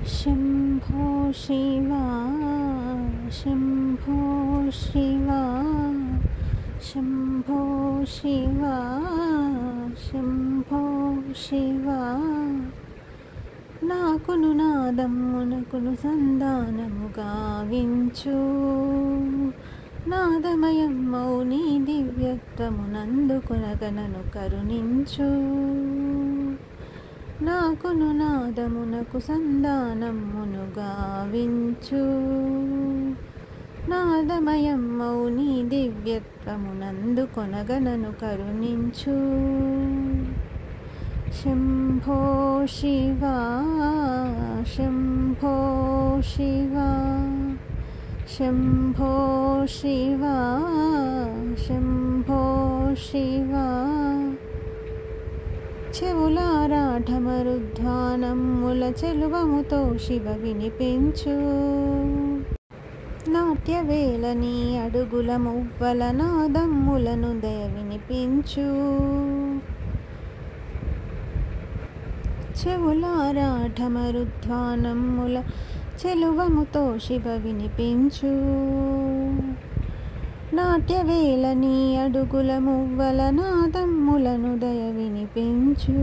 शम्भो शिवा शम्भो शिवा शम्भो शिवा शम्भो शिवा नाकुनु नादम्मुनकुनु संदानमु गाविंचु नादमयं मौनी దివ్యత్వమునందుకొనగనను కరుణించు నాకును నాదమునకు సందానమును గావించు నాదమయం మౌని దివ్యత్వమునందుకొనగనను కరుణించు शम्भो शिवा शम्भो शिवा शम्भो शिवा शम्भो शिवा చెవులారాఢమరుధ్వానమ్ముల చెలువముతో శివ వినిపించు నాట్యవేళ నీ అడుగుల మువ్వల నాదమ్ములను దయ వినిపించు చెవులారాఢమరుధ్వానమ్ముల చెలువముతో శివ వినిపించు నాట్యవేళ నీ అడుగుల మువ్వల నాదమ్ములను దయ వినిపించు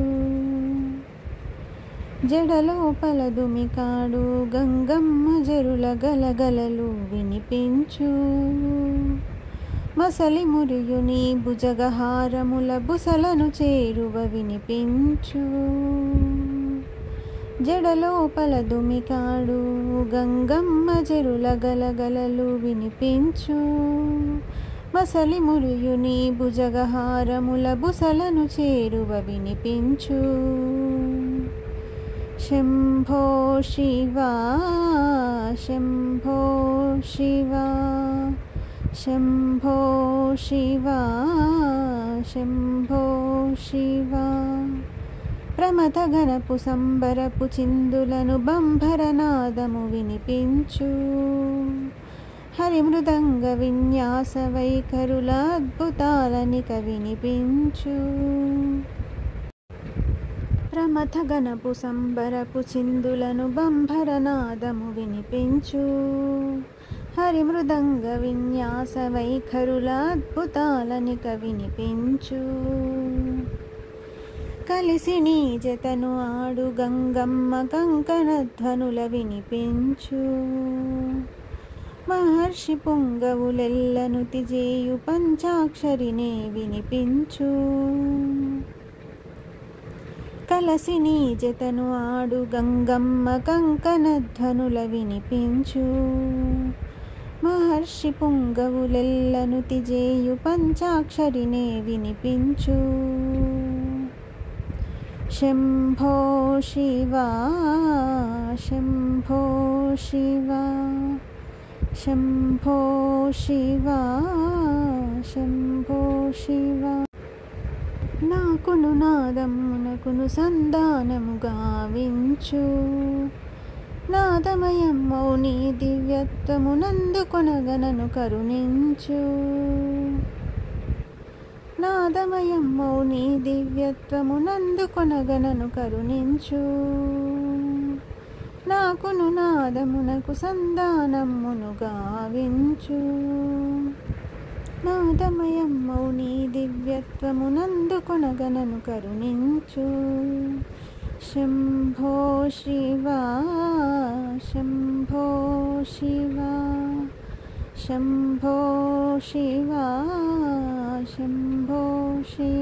జడలోపల దుమికాడు గంగమ్మ జరుల గలగలలు వినిపించు మసలి మురియు నీ భుజగహారముల బుసలను చేరువ వినిపించు జడలోపల దుమికాడు గంగమ్మ జరుల గలగలలు వినిపించు మసలి మురియు నీ భుజగహారముల బుసలను చేరువ వినిపించు శంభో శివా శంభో శివా शम्भो शिवा शम्भो शिवा ప్రమథగణపు సంబరపు చిందులను బంభరనాదము వినిపించు హరిమృదంగ విన్యాస వైఖరుల అద్భుతాలనిక వినిపించు ప్రమథగణపు సంబరపు చిందులను బంభరనాదము వినిపించు హరిమృదంగ విన్యాస వైఖరుల అద్భుతాలనిక వినిపించు కలిసి నీ జతను ఆడు గంగమ్మ కంకణ ధ్వనుల వినిపించు మహర్షి పుంగవులెల్లను తిజేయు పంచాక్షరినే వినిపించు కలసి నీ జతను ఆడు గంగమ్మ కంకణ ధ్వనుల వినిపించు మహర్షి పుంగవులెల్లను తిజేయు పంచాక్షరినే వినిపించు శంభో శివా శంభో శివా శంభో శివా శంభో శివా నాకును నాదమ్మునకును సందానము గావించు నాదమయం మౌని దివ్యత్వమునందుకొనగనను కరుణించు నాదమయం మౌని దివ్యత్వమునందుకొనగనను కరుణించు నాకును నాదమునకు సందానమును గావించు నాదమయం మౌని దివ్యత్వమునందుకొనగనను కరుణించు శంభో శివా శంభో శివా శంభో శివా శంభో శివా